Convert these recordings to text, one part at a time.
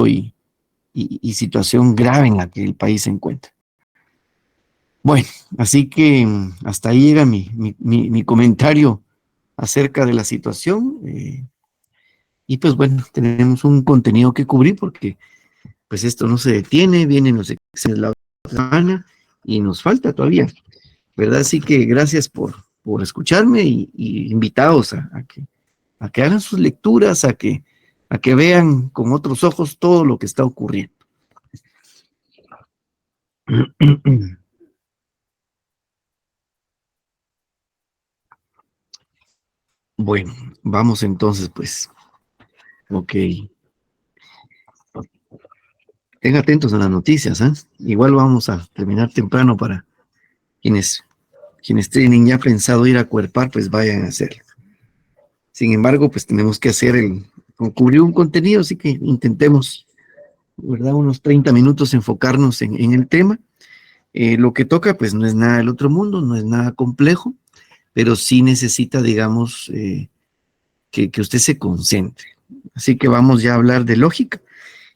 y situación grave en la que el país se encuentra. Bueno, así que hasta ahí llega mi comentario acerca de la situación. Y pues bueno, tenemos un contenido que cubrir porque pues esto no se detiene, vienen los exámenes la otra semana y nos falta todavía, ¿verdad? Así que gracias por escucharme y invitados a que hagan sus lecturas, a que vean con otros ojos todo lo que está ocurriendo. Bueno, vamos entonces pues. Ok. Estén atentos a las noticias, ¿eh? Igual vamos a terminar temprano para quienes tienen ya pensado ir a cuerpar, pues vayan a hacerlo. Sin embargo, pues tenemos que cubrir un contenido, así que intentemos, ¿verdad? Unos 30 minutos enfocarnos en el tema. Lo que toca, pues no es nada del otro mundo, no es nada complejo, pero sí necesita, digamos, que usted se concentre. Así que vamos ya a hablar de lógica.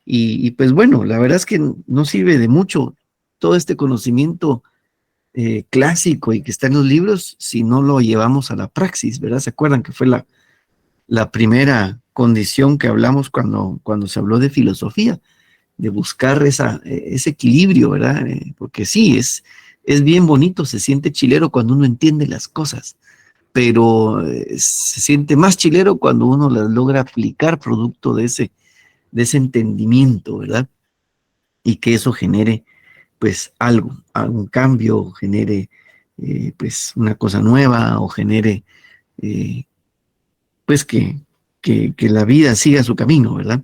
Y pues bueno, la verdad es que no sirve de mucho todo este conocimiento clásico y que está en los libros si no lo llevamos a la praxis, ¿verdad? ¿Se acuerdan que fue la primera condición que hablamos cuando se habló de filosofía? De buscar ese equilibrio, ¿verdad? Porque sí, es bien bonito, se siente chilero cuando uno entiende las cosas, pero se siente más chilero cuando uno las logra aplicar producto de ese entendimiento, ¿verdad? Y que eso genere, pues, algún cambio, genere, pues, una cosa nueva o genere, pues, que la vida siga su camino, ¿verdad?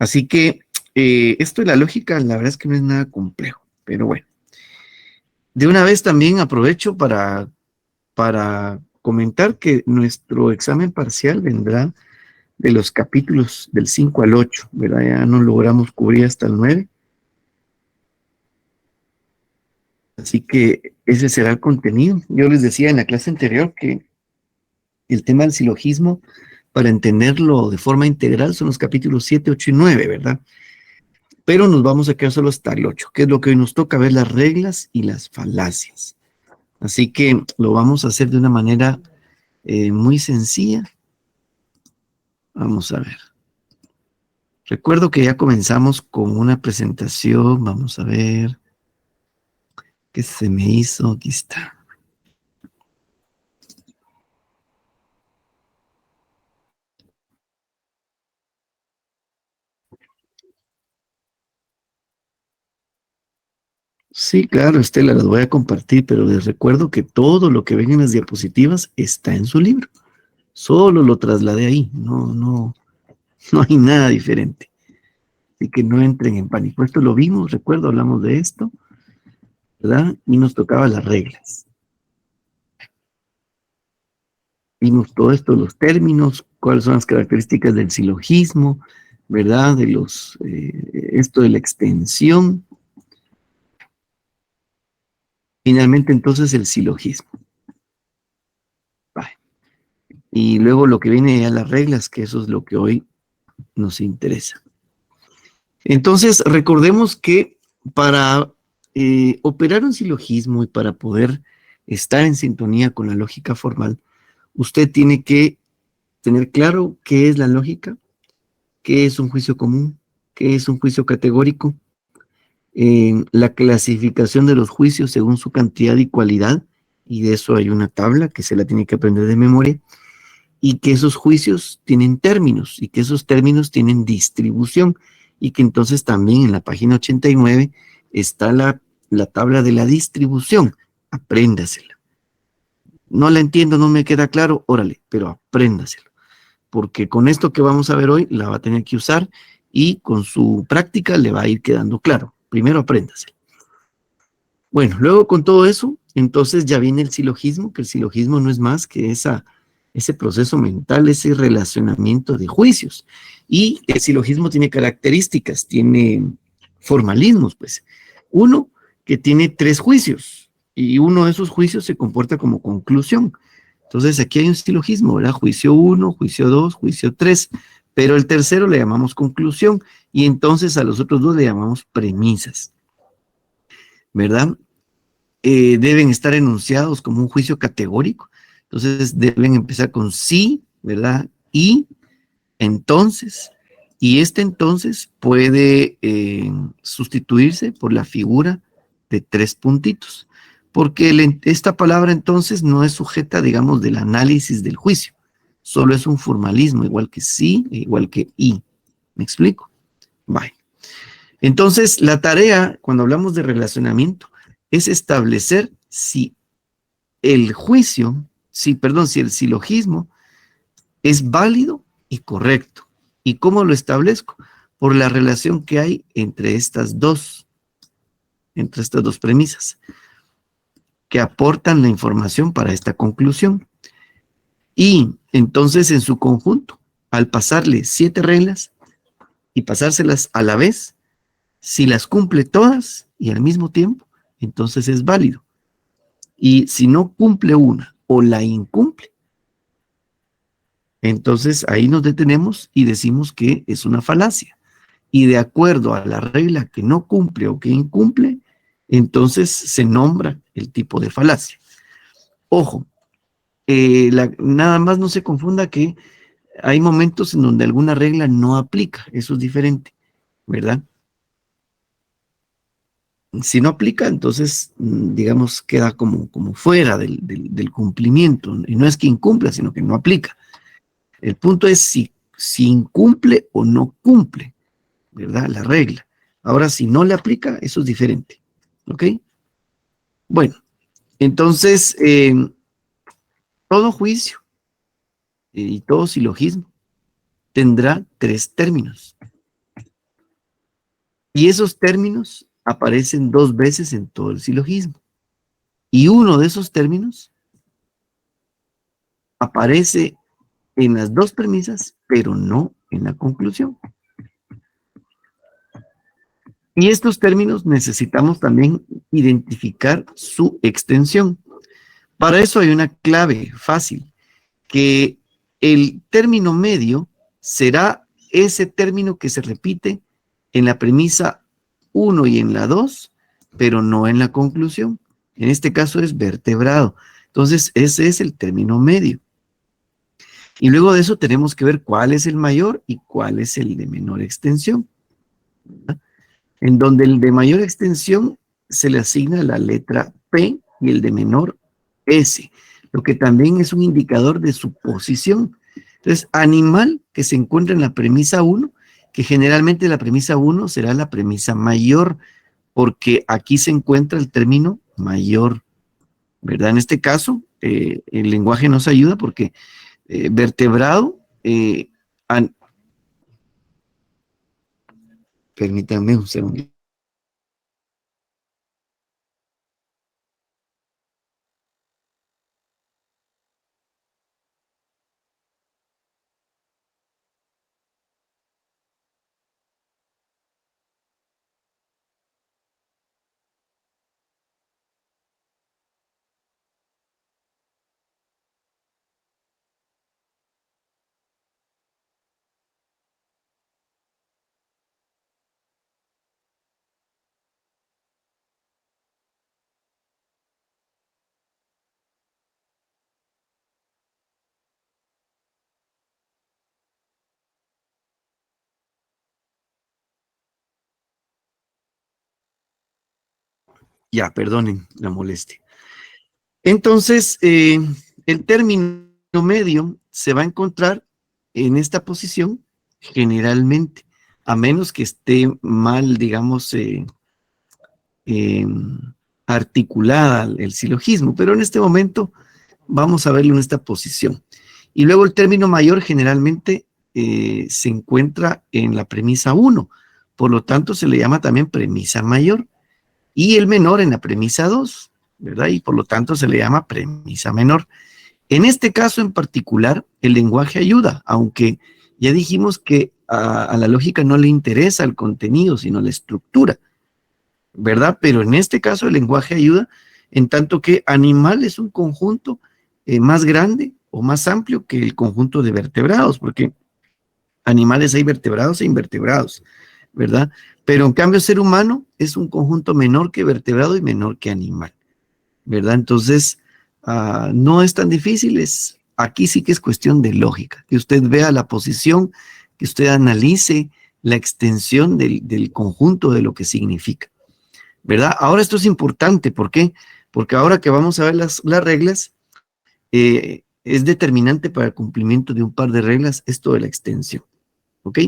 Así que esto de la lógica, la verdad es que no es nada complejo, pero bueno. De una vez también aprovecho para comentar que nuestro examen parcial vendrá de los capítulos del 5 al 8, ¿verdad? Ya no logramos cubrir hasta el 9. Así que ese será el contenido. Yo les decía en la clase anterior que el tema del silogismo, para entenderlo de forma integral, son los capítulos 7, 8 y 9, ¿verdad? Pero nos vamos a quedar solo hasta el 8, que es lo que hoy nos toca ver, las reglas y las falacias. Así que lo vamos a hacer de una manera muy sencilla. Vamos a ver. Recuerdo que ya comenzamos con una presentación. Vamos a ver qué se me hizo. Aquí está. Sí, claro, Estela, las voy a compartir, pero les recuerdo que todo lo que ven en las diapositivas está en su libro. Solo lo trasladé ahí. No hay nada diferente. Así que no entren en pánico. Esto lo vimos, recuerdo, hablamos de esto, ¿verdad? Y nos tocaba las reglas. Vimos todo esto, los términos, cuáles son las características del silogismo, ¿verdad? Esto de la extensión. Finalmente, entonces, el silogismo. Vale. Y luego lo que viene a las reglas, que eso es lo que hoy nos interesa. Entonces, recordemos que para operar un silogismo y para poder estar en sintonía con la lógica formal, usted tiene que tener claro qué es la lógica, qué es un juicio común, qué es un juicio categórico, la clasificación de los juicios según su cantidad y cualidad, y de eso hay una tabla que se la tiene que aprender de memoria, y que esos juicios tienen términos, y que esos términos tienen distribución, y que entonces también en la página 89 está la tabla de la distribución. Apréndasela. No la entiendo, no me queda claro, órale, pero apréndaselo. Porque con esto que vamos a ver hoy la va a tener que usar y con su práctica le va a ir quedando claro. Primero apréndaselo. Bueno, luego con todo eso, entonces ya viene el silogismo, que el silogismo no es más que ese proceso mental, ese relacionamiento de juicios. Y el silogismo tiene características, tiene formalismos, pues. Uno, que tiene 3 juicios, y uno de esos juicios se comporta como conclusión. Entonces aquí hay un silogismo, ¿verdad? Juicio 1, juicio 2, juicio 3, pero el tercero le llamamos conclusión, y entonces a los otros dos le llamamos premisas, ¿verdad? Deben estar enunciados como un juicio categórico, entonces deben empezar con sí, ¿verdad? Y entonces, y este entonces puede sustituirse por la figura de tres puntitos, porque esta palabra entonces no es sujeta, digamos, del análisis del juicio, solo es un formalismo, igual que sí, e igual que y. ¿Me explico? Bye. Entonces, la tarea, cuando hablamos de relacionamiento, es establecer si el juicio, si el silogismo es válido y correcto. ¿Y cómo lo establezco? Por la relación que hay entre estas dos premisas, que aportan la información para esta conclusión. Y entonces, en su conjunto, al pasarle 7 reglas y pasárselas a la vez, si las cumple todas y al mismo tiempo, entonces es válido. Y si no cumple una o la incumple, entonces ahí nos detenemos y decimos que es una falacia. Y de acuerdo a la regla que no cumple o que incumple, entonces se nombra el tipo de falacia. Ojo, nada más no se confunda que hay momentos en donde alguna regla no aplica, eso es diferente, ¿verdad? Si no aplica, entonces, digamos, queda como fuera del cumplimiento. Y no es que incumpla, sino que no aplica. El punto es si incumple o no cumple, ¿verdad? La regla. Ahora, si no le aplica, eso es diferente. ¿Ok? Bueno, entonces, todo juicio y todo silogismo tendrá 3 términos. Y esos términos aparecen 2 veces en todo el silogismo. Y uno de esos términos aparece en las 2 premisas, pero no en la conclusión. Y estos términos necesitamos también identificar su extensión. Para eso hay una clave fácil, que el término medio será ese término que se repite en la premisa 1 y en la 2, pero no en la conclusión. En este caso es vertebrado. Entonces, ese es el término medio. Y luego de eso tenemos que ver cuál es el mayor y cuál es el de menor extensión, ¿verdad? En donde el de mayor extensión se le asigna la letra P y el de menor S, lo que también es un indicador de su posición. Entonces, animal que se encuentra en la premisa 1, que generalmente la premisa 1 será la premisa mayor, porque aquí se encuentra el término mayor, ¿verdad? En este caso, el lenguaje nos ayuda porque vertebrado, permítanme un segundo. Ya, perdonen la molestia. Entonces, el término medio se va a encontrar en esta posición generalmente, a menos que esté mal, digamos, eh, articulada el silogismo, pero en este momento vamos a verlo en esta posición. Y luego el término mayor generalmente se encuentra en la premisa 1, por lo tanto se le llama también premisa mayor, y el menor en la premisa 2, ¿verdad? Y por lo tanto se le llama premisa menor. En este caso en particular, el lenguaje ayuda, aunque ya dijimos que a la lógica no le interesa el contenido, sino la estructura, ¿verdad? Pero en este caso el lenguaje ayuda en tanto que animal es un conjunto más grande o más amplio que el conjunto de vertebrados, porque Animales hay vertebrados e invertebrados, ¿verdad? Pero en cambio, ser humano es un conjunto menor que vertebrado y menor que animal, ¿verdad? Entonces, no es tan difícil, aquí sí que es cuestión de lógica, que usted vea la posición, que usted analice la extensión del conjunto de lo que significa, ¿verdad? Ahora esto es importante, ¿por qué? Porque ahora que vamos a ver las reglas, es determinante para el cumplimiento de un par de reglas esto de la extensión, ¿ok?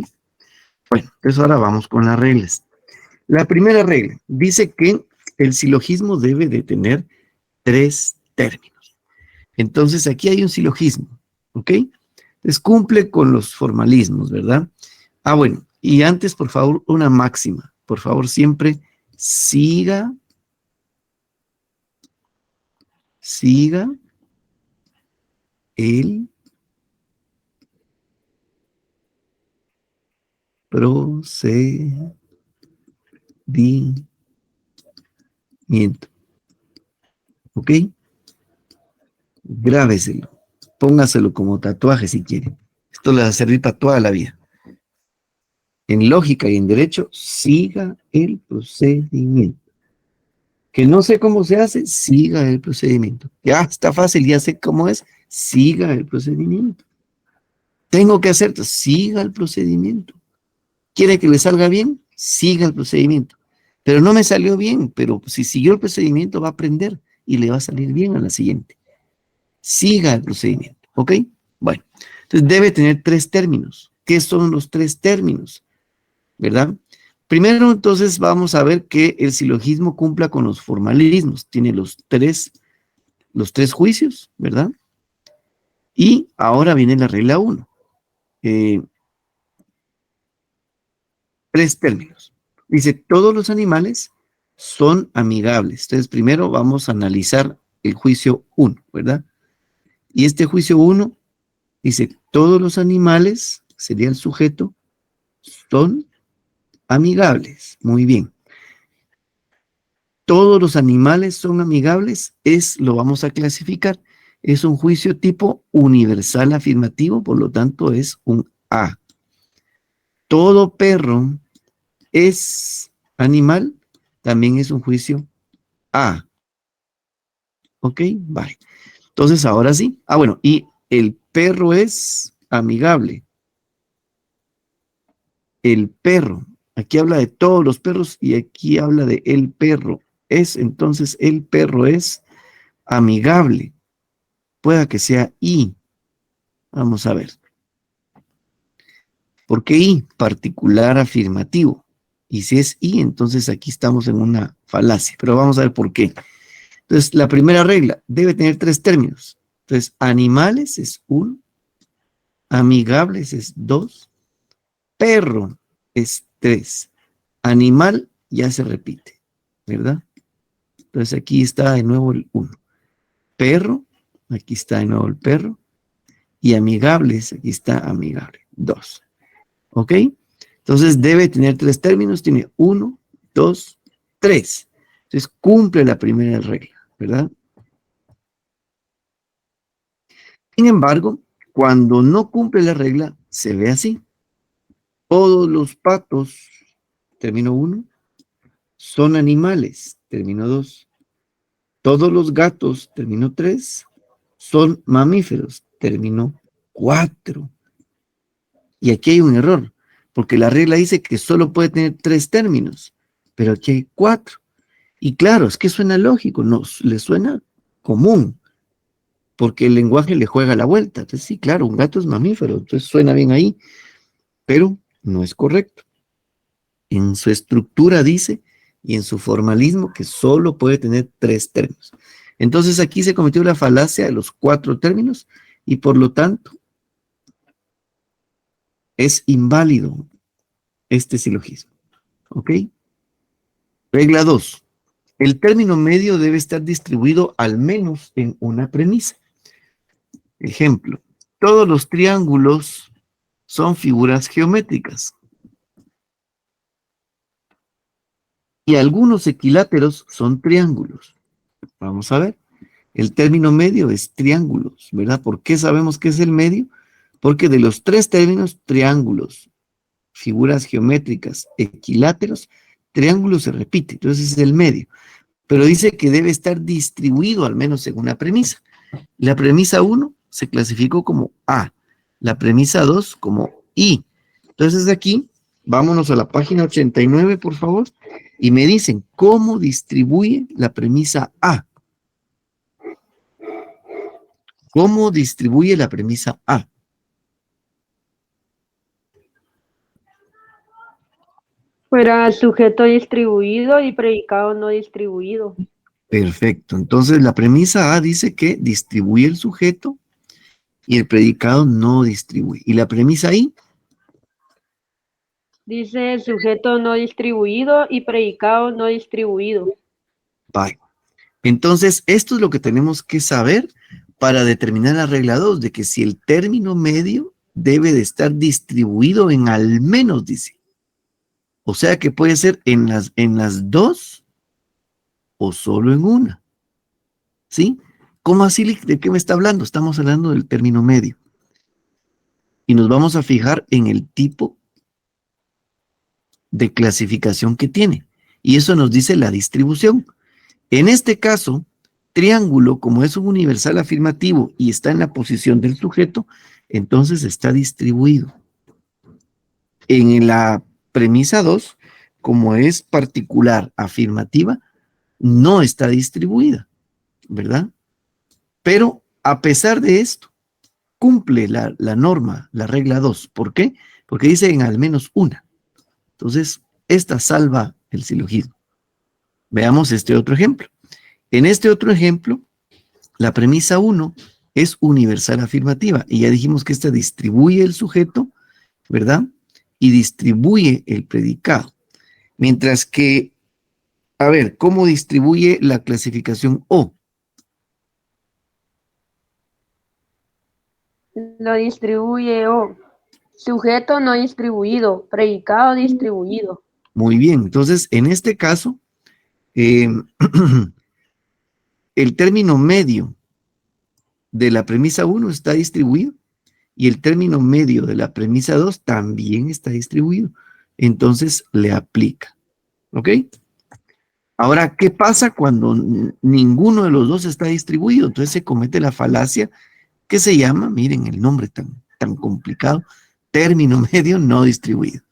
Bueno, entonces ahora vamos con las reglas. La primera regla dice que el silogismo debe de tener 3 términos. Entonces aquí hay un silogismo, ¿ok? Entonces cumple con los formalismos, ¿verdad? Bueno, y antes, por favor, una máxima. Por favor, siempre siga el procedimiento. ¿Ok? Grábeselo. Póngaselo como tatuaje si quiere. Esto le va a servir para toda la vida. En lógica y en derecho, siga el procedimiento. Que no sé cómo se hace, siga el procedimiento. Ya está fácil, ya sé cómo es, siga el procedimiento. Tengo que hacer, siga el procedimiento. ¿Quiere que le salga bien? Siga el procedimiento. Pero no me salió bien, pero si siguió el procedimiento va a aprender y le va a salir bien a la siguiente. Siga el procedimiento, ¿ok? Bueno, entonces debe tener 3 términos. ¿Qué son los 3 términos? ¿Verdad? Primero, entonces, vamos a ver que el silogismo cumpla con los formalismos. Tiene los tres juicios, ¿verdad? Y ahora viene la regla 1. 3 términos. Dice, todos los animales son amigables. Entonces, primero vamos a analizar el juicio 1, ¿verdad? Y este juicio 1 dice, todos los animales, sería el sujeto, son amigables. Muy bien. Todos los animales son amigables, lo vamos a clasificar. Es un juicio tipo universal afirmativo, por lo tanto es un A. Todo perro es animal, también es un juicio A. ¿Ok? Bye. Entonces, ahora sí. Bueno, y el perro es amigable. El perro. Aquí habla de todos los perros y aquí habla de el perro. Entonces, el perro es amigable. Pueda que sea I. Vamos a ver. ¿Por qué I? Particular afirmativo. Y si es I, entonces aquí estamos en una falacia. Pero vamos a ver por qué. Entonces, la primera regla debe tener 3 términos. Entonces, animales es 1, amigables es 2, perro es 3. Animal ya se repite, ¿verdad? Entonces, aquí está de nuevo el 1. Perro, aquí está de nuevo el perro. Y amigables, aquí está amigable, 2. ¿Ok? Entonces debe tener 3 términos, tiene 1, 2, 3. Entonces cumple la primera regla, ¿verdad? Sin embargo, cuando no cumple la regla, se ve así. Todos los patos, término 1, son animales, término 2. Todos los gatos, término 3, son mamíferos, término 4. Y aquí hay un error, porque la regla dice que solo puede tener 3 términos, pero aquí hay 4. Y claro, es que suena lógico, no, le suena común, porque el lenguaje le juega la vuelta. Entonces, sí, claro, un gato es mamífero, entonces suena bien ahí, pero no es correcto. En su estructura dice, y en su formalismo, que solo puede tener 3 términos. Entonces aquí se cometió la falacia de los 4 términos, y por lo tanto, es inválido este silogismo. ¿Ok? Regla 2. El término medio debe estar distribuido al menos en una premisa. Ejemplo, todos los triángulos son figuras geométricas y algunos equiláteros son triángulos. Vamos a ver, el término medio es triángulos, ¿verdad? ¿Por qué sabemos que es el medio? Porque de los tres términos, triángulos, figuras geométricas, equiláteros, triángulo se repite, entonces es el medio. Pero dice que debe estar distribuido, al menos según la premisa. La premisa 1 se clasificó como A, la premisa 2 como I. Entonces aquí, vámonos a la página 89, por favor, y me dicen cómo distribuye la premisa A. ¿Cómo distribuye la premisa A? Fuera sujeto distribuido y predicado no distribuido. Perfecto. Entonces la premisa A dice que distribuye el sujeto y el predicado no distribuye. ¿Y la premisa I? Dice sujeto no distribuido y predicado no distribuido. Bye. Entonces, esto es lo que tenemos que saber para determinar la regla 2, de que si el término medio debe de estar distribuido en al menos, dice. O sea que puede ser en las dos o solo en una. ¿Sí? ¿Cómo así? ¿De qué me está hablando? Estamos hablando del término medio. Y nos vamos a fijar en el tipo de clasificación que tiene. Y eso nos dice la distribución. En este caso, triángulo, como es un universal afirmativo y está en la posición del sujeto, entonces está distribuido. En la premisa 2, como es particular afirmativa, no está distribuida, ¿verdad? Pero a pesar de esto, cumple la norma, la regla 2. ¿Por qué? Porque dice en al menos una. Entonces, esta salva el silogismo. Veamos este otro ejemplo. En este otro ejemplo, la premisa 1 es universal afirmativa y ya dijimos que esta distribuye el sujeto, ¿verdad? Y distribuye el predicado. Mientras que, a ver, ¿cómo distribuye la clasificación O? Lo distribuye o sujeto no distribuido, predicado distribuido. Muy bien, entonces en este caso, el término medio de la premisa 1 está distribuido y el término medio de la premisa 2 también está distribuido. Entonces le aplica. ¿Ok? Ahora, ¿qué pasa cuando ninguno de los dos está distribuido? Entonces se comete la falacia que se llama, miren el nombre tan complicado, término medio no distribuido.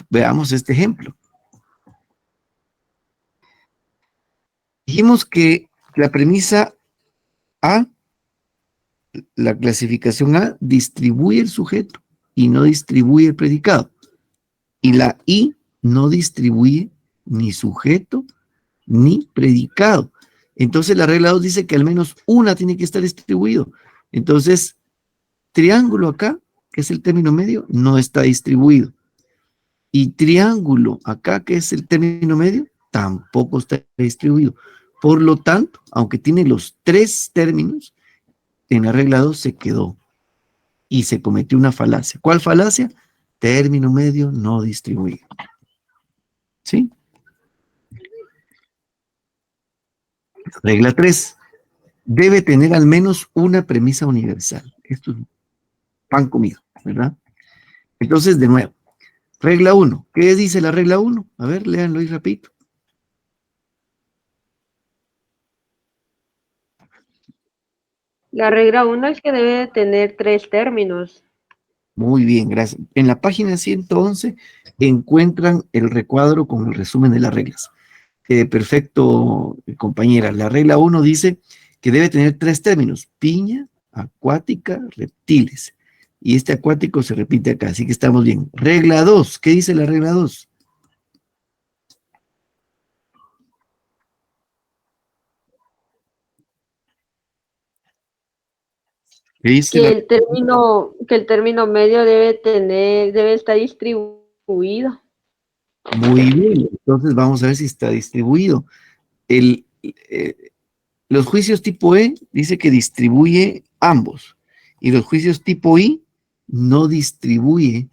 Veamos este ejemplo. Dijimos que la premisa A, la clasificación A, distribuye el sujeto y no distribuye el predicado. Y la I no distribuye ni sujeto ni predicado. Entonces la regla 2 dice que al menos una tiene que estar distribuido. Entonces, triángulo acá, que es el término medio, no está distribuido. Y triángulo acá, que es el término medio, tampoco está distribuido. Por lo tanto, aunque tiene los tres términos, en la regla 2 se quedó y se cometió una falacia. ¿Cuál falacia? Término medio no distribuido. ¿Sí? Regla 3. Debe tener al menos una premisa universal. Esto es pan comido, ¿verdad? Entonces, de nuevo, regla 1. ¿Qué dice la regla 1? A ver, léanlo y repito. La regla 1 es que debe tener tres términos. Muy bien, gracias. En la página 111 encuentran el recuadro con el resumen de las reglas. Perfecto, compañera. La regla 1 dice que debe tener tres términos: piña, acuática, reptiles. Y este acuático se repite acá, así que estamos bien. Regla 2, ¿qué dice la regla 2? ¿Qué dice Que el término medio debe estar distribuido. Muy bien, entonces vamos a ver si está distribuido. El, los juicios tipo E dice que distribuye ambos y los juicios tipo I no distribuye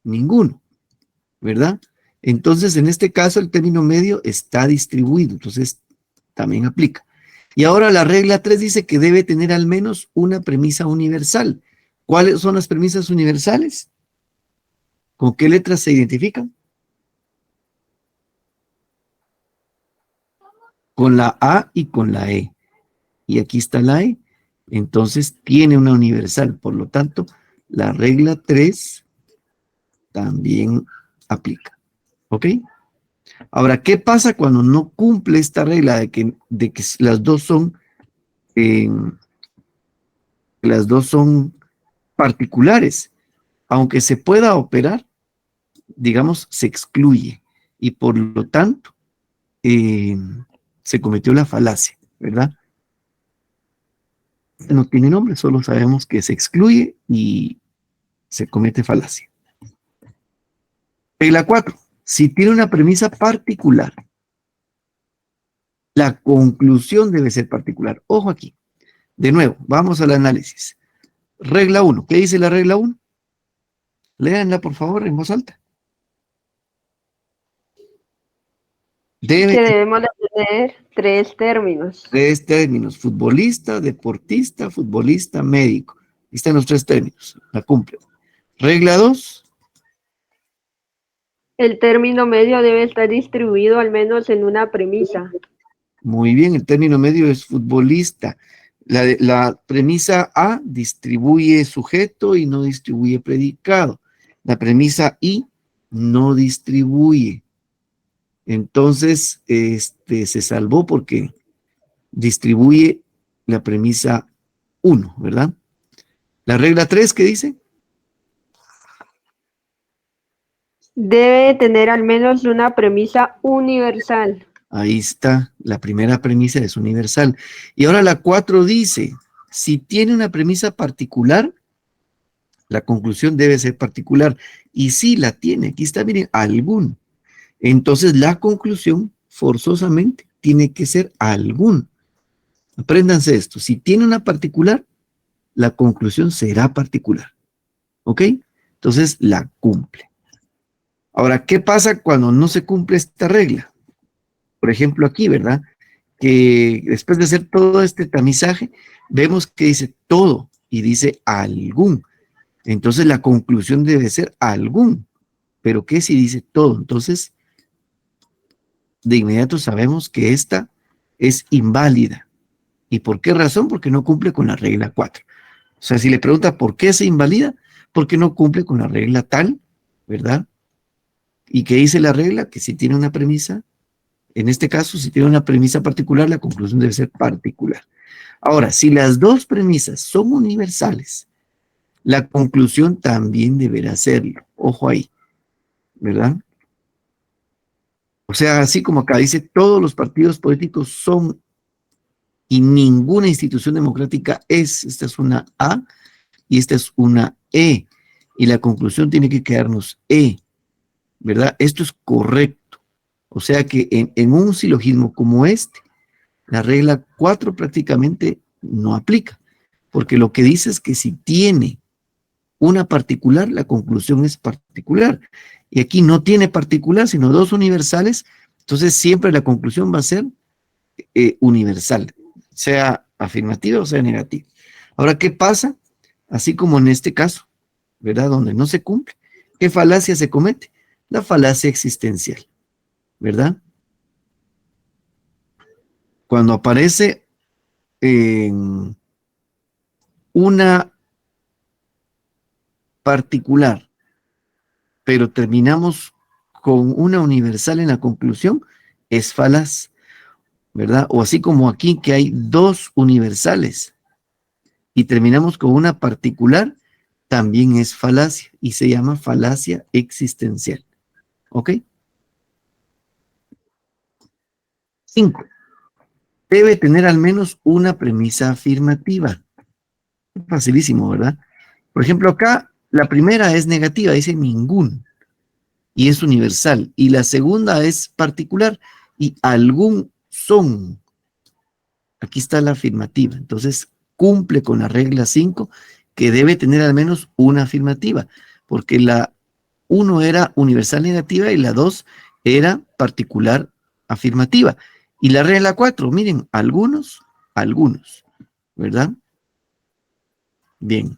ninguno, ¿verdad? Entonces, en este caso, el término medio está distribuido, entonces también aplica. Y ahora la regla 3 dice que debe tener al menos una premisa universal. ¿Cuáles son las premisas universales? ¿Con qué letras se identifican? Con la A y con la E. Y aquí está la E. Entonces tiene una universal. Por lo tanto, la regla 3 también aplica. ¿Ok? Ahora, ¿qué pasa cuando no cumple esta regla de que eh, las dos son particulares? Aunque se pueda operar, digamos, se excluye. Y por lo tanto, se cometió la falacia, ¿verdad? No tiene nombre, solo sabemos que se excluye y se comete falacia. Regla 4. Si tiene una premisa particular, la conclusión debe ser particular. Ojo aquí. De nuevo, vamos al análisis. Regla 1. ¿Qué dice la regla 1? Léanla, por favor, en voz alta. Que Debe debemos de tener 3 términos. 3 términos: futbolista, deportista, futbolista, médico. Ahí están los 3 términos. La cumple. Regla 2. El término medio debe estar distribuido al menos en una premisa. Muy bien, el término medio es futbolista. La premisa A distribuye sujeto y no distribuye predicado. La premisa I no distribuye. Entonces, se salvó porque distribuye la premisa 1, ¿verdad? La regla 3, ¿qué dice? Debe tener al menos una premisa universal. Ahí está, la primera premisa es universal. Y ahora la 4 dice, si tiene una premisa particular, la conclusión debe ser particular. Y si la tiene, aquí está, miren, algún. Entonces la conclusión forzosamente tiene que ser algún. Apréndanse esto, si tiene una particular, la conclusión será particular. ¿Ok? Entonces la cumple. Ahora, ¿qué pasa cuando no se cumple esta regla? Por ejemplo, aquí, ¿verdad? Que después de hacer todo este tamizaje, vemos que dice todo y dice algún. Entonces la conclusión debe ser algún. Pero ¿qué si dice todo? Entonces, de inmediato sabemos que esta es inválida. ¿Y por qué razón? Porque no cumple con la regla 4. O sea, si le pregunta por qué se invalida, porque no cumple con la regla tal, ¿verdad? ¿Y qué dice la regla? Que si tiene una premisa, en este caso, si tiene una premisa particular, la conclusión debe ser particular. Ahora, si las dos premisas son universales, la conclusión también deberá serlo. Ojo ahí, ¿verdad? O sea, así como acá dice, todos los partidos políticos son y ninguna institución democrática es. Esta es una A y esta es una E. Y la conclusión tiene que quedarnos E, ¿verdad? Esto es correcto. O sea que en un silogismo como este, la regla 4 prácticamente no aplica, porque lo que dice es que si tiene una particular, la conclusión es particular. Y aquí no tiene particular, sino dos universales, entonces siempre la conclusión va a ser universal, sea afirmativa o sea negativa. Ahora, ¿qué pasa? Así como en este caso, ¿verdad? Donde no se cumple. ¿Qué falacia se comete? La falacia existencial, ¿verdad? Cuando aparece en una particular, pero terminamos con una universal en la conclusión, es falaz, ¿verdad? O así como aquí que hay dos universales y terminamos con una particular, también es falacia y se llama falacia existencial. ¿Ok? 5. Debe tener al menos una premisa afirmativa. Facilísimo, ¿verdad? Por ejemplo, acá la primera es negativa, dice ningún, y es universal. Y la segunda es particular, y algún son. Aquí está la afirmativa. Entonces, cumple con la regla 5, que debe tener al menos una afirmativa, porque la 1 era universal negativa y la 2 era particular afirmativa. Y la regla 4, miren, algunos, ¿verdad? Bien.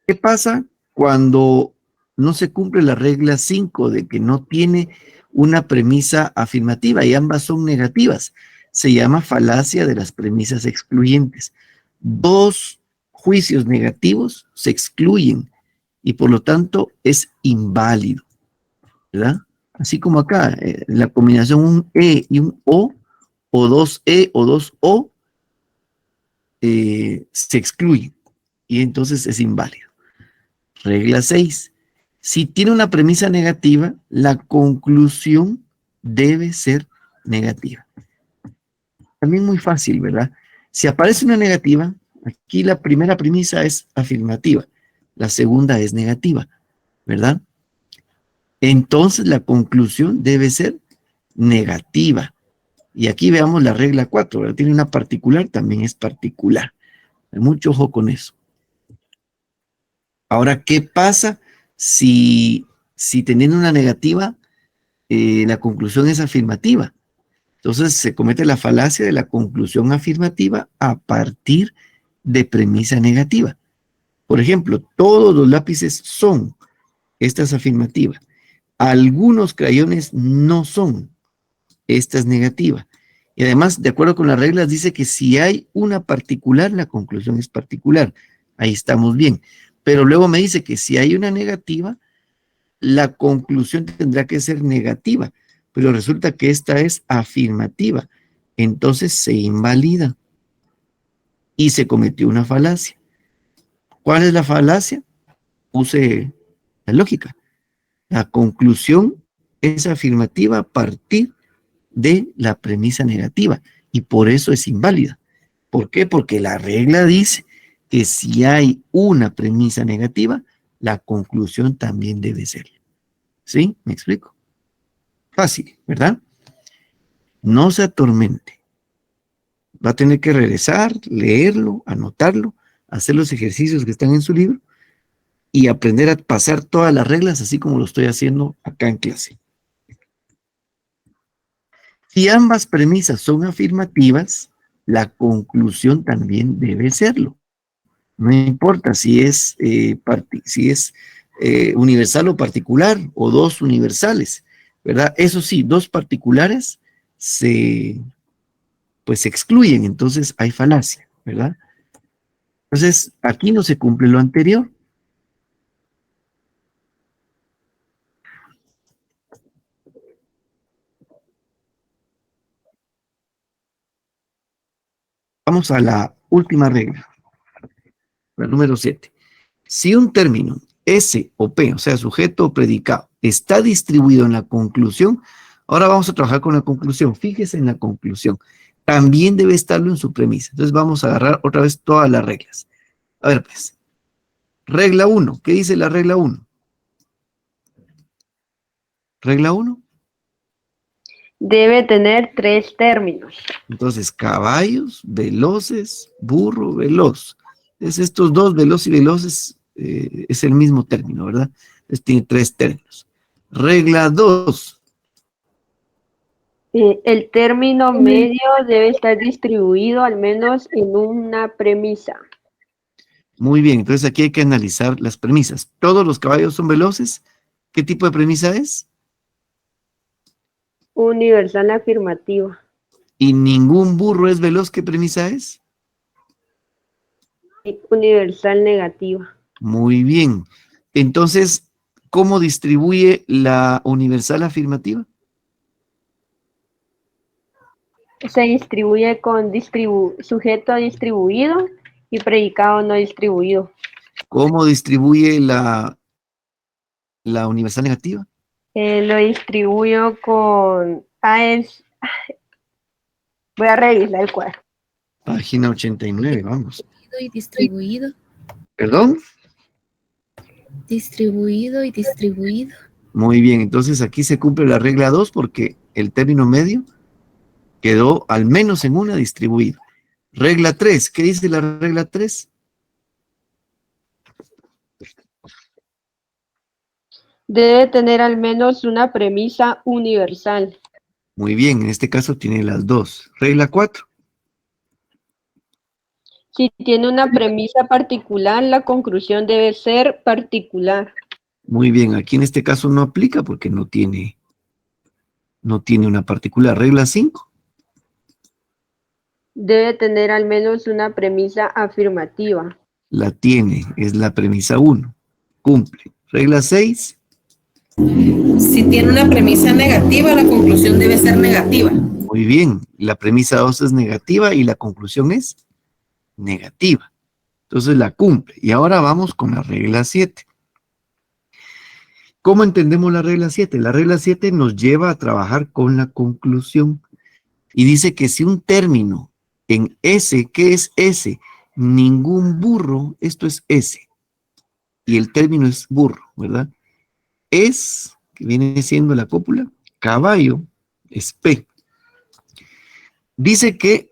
¿Qué pasa cuando no se cumple la regla 5 de que no tiene una premisa afirmativa y ambas son negativas? Se llama falacia de las premisas excluyentes. Dos juicios negativos se excluyen y por lo tanto es inválido, ¿verdad? Así como acá, la combinación un E y un o dos E o dos O, se excluyen y entonces es inválido. Regla 6. Si tiene una premisa negativa, la conclusión debe ser negativa. También muy fácil, ¿verdad? Si aparece una negativa, aquí la primera premisa es afirmativa, la segunda es negativa, ¿verdad? Entonces la conclusión debe ser negativa. Y aquí veamos la regla 4, ¿verdad? Tiene una particular, también es particular. Mucho ojo con eso. Ahora, ¿qué pasa si teniendo una negativa, la conclusión es afirmativa? Entonces se comete la falacia de la conclusión afirmativa a partir de premisa negativa. Por ejemplo, todos los lápices son, esta es afirmativa. Algunos crayones no son, esta es negativa. Y además, de acuerdo con las reglas, dice que si hay una particular, la conclusión es particular. Ahí estamos bien. Pero luego me dice que si hay una negativa, la conclusión tendrá que ser negativa. Pero resulta que esta es afirmativa. Entonces se invalida y se cometió una falacia. ¿Cuál es la falacia? Use la lógica. La conclusión es afirmativa a partir de la premisa negativa y por eso es inválida. ¿Por qué? Porque la regla dice que si hay una premisa negativa, la conclusión también debe ser. ¿Sí? ¿Me explico? Fácil, ¿verdad? No se atormente. Va a tener que regresar, leerlo, anotarlo, hacer los ejercicios que están en su libro y aprender a pasar todas las reglas así como lo estoy haciendo acá en clase. Si ambas premisas son afirmativas, la conclusión también debe serlo. No importa si es, universal o particular o dos universales, ¿verdad? Eso sí, dos particulares se excluyen, entonces hay falacia, ¿verdad? Entonces, aquí no se cumple lo anterior. Vamos a la última regla, la número 7. Si un término S o P, o sea, sujeto o predicado, está distribuido en la conclusión, ahora vamos a trabajar con la conclusión. Fíjese en la conclusión. También debe estarlo en su premisa. Entonces vamos a agarrar otra vez todas las reglas. A ver, pues. Regla 1. ¿Qué dice la regla 1? Regla 1. Debe tener 3 términos. Entonces, caballos, veloces, burro, veloz. Es estos dos, veloz y veloces, es el mismo término, ¿verdad? Entonces tiene 3 términos. Regla 2. El término medio debe estar distribuido al menos en una premisa. Muy bien, entonces aquí hay que analizar las premisas. ¿Todos los caballos son veloces? ¿Qué tipo de premisa es? Universal afirmativa. ¿Y ningún burro es veloz? ¿Qué premisa es? Universal negativa. Muy bien. Entonces, ¿cómo distribuye la universal afirmativa? Se distribuye con sujeto distribuido y predicado no distribuido. ¿Cómo distribuye la universal negativa? Lo distribuyo con... voy a revisar el cuadro. Página 89, vamos. Y distribuido. ¿Perdón? Distribuido y distribuido. Muy bien, entonces aquí se cumple la regla 2 porque el término medio quedó al menos en una distribuido. Regla 3, ¿qué dice la regla 3? Debe tener al menos una premisa universal. Muy bien, en este caso tiene las dos. Regla 4. Si tiene una premisa particular, la conclusión debe ser particular. Muy bien, aquí en este caso no aplica porque no tiene una particular. Regla 5. Debe tener al menos una premisa afirmativa. La tiene, es la premisa 1. Cumple. Regla 6. Si tiene una premisa negativa, la conclusión debe ser negativa. Muy bien, la premisa 2 es negativa y la conclusión es negativa. Entonces la cumple. Y ahora vamos con la regla 7. ¿Cómo entendemos la regla 7? La regla 7 nos lleva a trabajar con la conclusión y dice que si un término en S, ¿qué es S? Ningún burro, esto es S. Y el término es burro, ¿verdad? Es, que viene siendo la cópula, caballo, es P. Dice que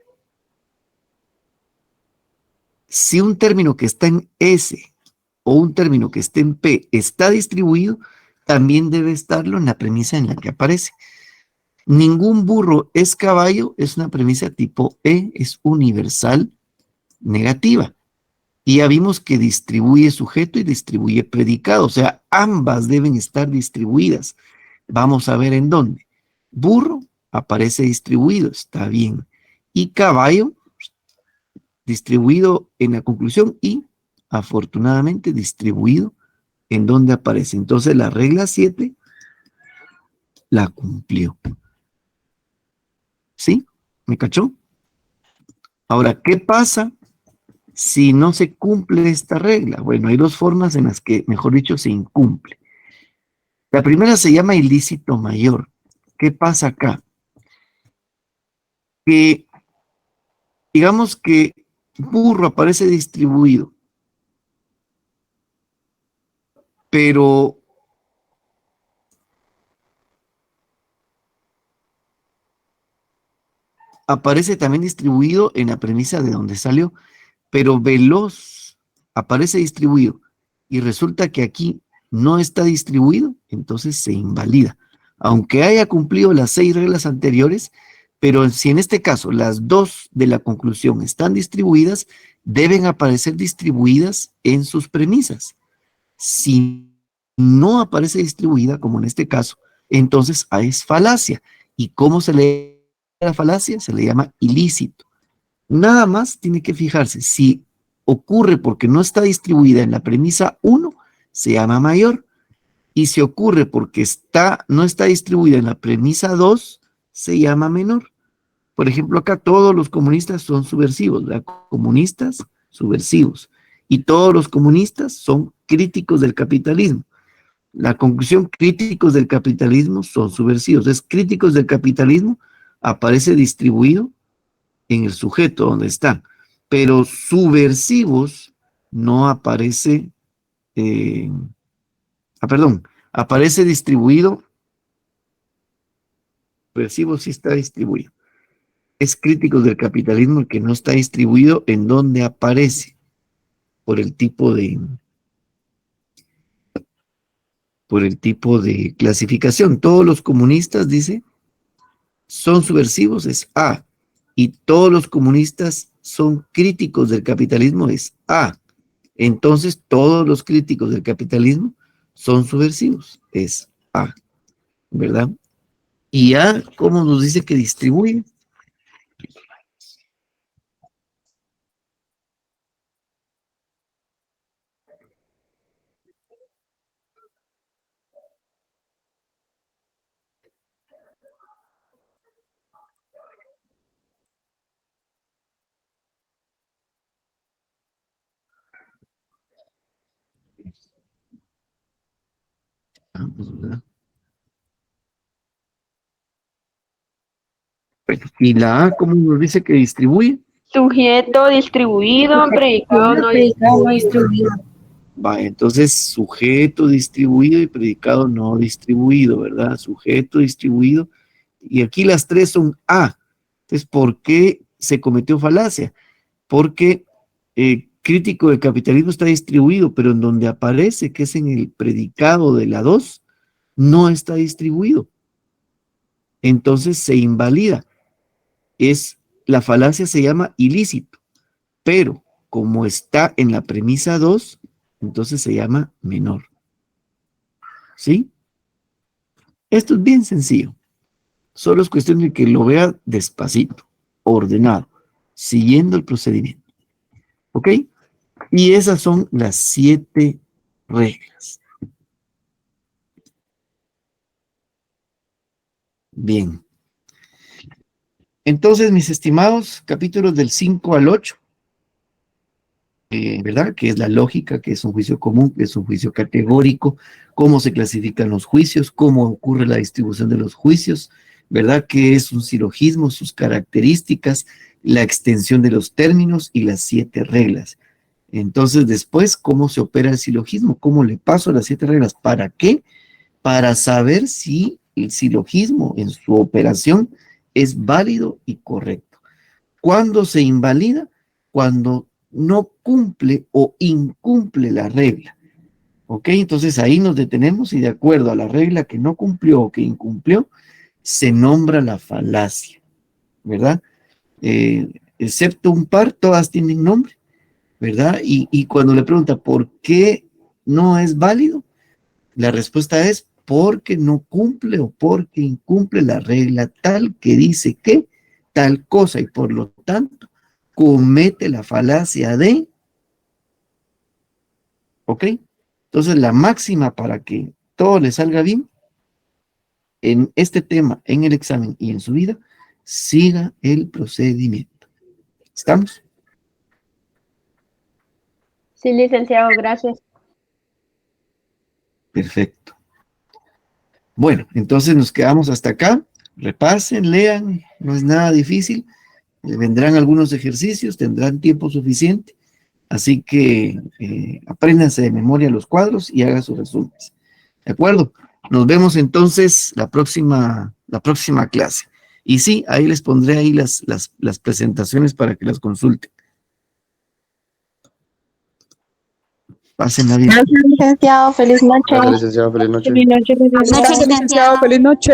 si un término que está en S o un término que esté en P está distribuido, también debe estarlo en la premisa en la que aparece. Ningún burro es caballo, es una premisa tipo E, es universal negativa. Y ya vimos que distribuye sujeto y distribuye predicado, o sea, ambas deben estar distribuidas. Vamos a ver en dónde. Burro aparece distribuido, está bien. Y caballo distribuido en la conclusión y afortunadamente distribuido en donde aparece. Entonces la regla 7 la cumplió. ¿Sí? ¿Me cachó? Ahora, ¿qué pasa si no se cumple esta regla? Bueno, hay dos formas en las que, mejor dicho, se incumple. La primera se llama ilícito mayor. ¿Qué pasa acá? Que digamos que burro aparece distribuido, pero aparece también distribuido en la premisa de donde salió, pero veloz aparece distribuido y resulta que aquí no está distribuido, entonces se invalida. Aunque haya cumplido las 6 reglas anteriores, pero si en este caso las 2 de la conclusión están distribuidas, deben aparecer distribuidas en sus premisas. Si no aparece distribuida, como en este caso, entonces es falacia. ¿Y cómo se le llama la falacia? Se le llama ilícito. Nada más tiene que fijarse, si ocurre porque no está distribuida en la premisa 1, se llama mayor. Y si ocurre porque no está distribuida en la premisa 2, se llama menor. Por ejemplo, acá todos los comunistas son subversivos, ¿verdad? Comunistas subversivos. Y todos los comunistas son críticos del capitalismo. La conclusión, críticos del capitalismo son subversivos. Es críticos del capitalismo, aparece distribuido en el sujeto donde está. Pero subversivos no aparece, aparece distribuido. Subversivos sí está distribuido. Es críticos del capitalismo el que no está distribuido en donde aparece por el tipo de clasificación. Todos los comunistas, dice, son subversivos, es A. Y todos los comunistas son críticos del capitalismo, es A. Entonces, todos los críticos del capitalismo son subversivos, es A. ¿Verdad? Y A, ¿cómo nos dice que distribuye? ¿Verdad? Bueno, y la A, ¿cómo nos dice que distribuye? Sujeto distribuido, predicado no distribuido. Va, entonces sujeto distribuido y predicado no distribuido, ¿verdad? Sujeto distribuido. Y aquí las 3 son A. Entonces, ¿por qué se cometió falacia? Porque crítico del capitalismo está distribuido, pero en donde aparece, que es en el predicado de la 2, no está distribuido. Entonces se invalida. La falacia se llama ilícito, pero como está en la premisa 2, entonces se llama menor. ¿Sí? Esto es bien sencillo. Solo es cuestión de que lo vea despacito, ordenado, siguiendo el procedimiento. ¿Ok? Y esas son las 7 reglas. Bien. Entonces, mis estimados, capítulos del 5 al 8, ¿verdad? Que es la lógica, que es un juicio común, que es un juicio categórico, cómo se clasifican los juicios, cómo ocurre la distribución de los juicios, ¿verdad? Que es un silogismo, sus características, la extensión de los términos y las 7 reglas. Entonces, después, ¿cómo se opera el silogismo? ¿Cómo le paso las 7 reglas? ¿Para qué? Para saber si el silogismo en su operación es válido y correcto. ¿Cuándo se invalida? Cuando no cumple o incumple la regla. ¿Ok? Entonces ahí nos detenemos y de acuerdo a la regla que no cumplió o que incumplió, se nombra la falacia, ¿verdad? Excepto un par, todas tienen nombre, ¿verdad? Y cuando le pregunta por qué no es válido, la respuesta es porque no cumple o porque incumple la regla tal que dice que tal cosa y por lo tanto comete la falacia de, ¿ok? Entonces la máxima para que todo le salga bien en este tema, en el examen y en su vida, siga el procedimiento. ¿Estamos? Sí, licenciado, gracias. Perfecto. Bueno, entonces nos quedamos hasta acá. Repasen, lean, no es nada difícil. Vendrán algunos ejercicios, tendrán tiempo suficiente. Así que apréndanse de memoria los cuadros y hagan sus resúmenes. ¿De acuerdo? Nos vemos entonces la próxima clase. Y sí, ahí les pondré ahí las presentaciones para que las consulten. Pásenla bien. Gracias, licenciado. Feliz noche. Gracias, licenciado. Feliz noche. Feliz noche, licenciado. Feliz noche, licenciado. Feliz noche.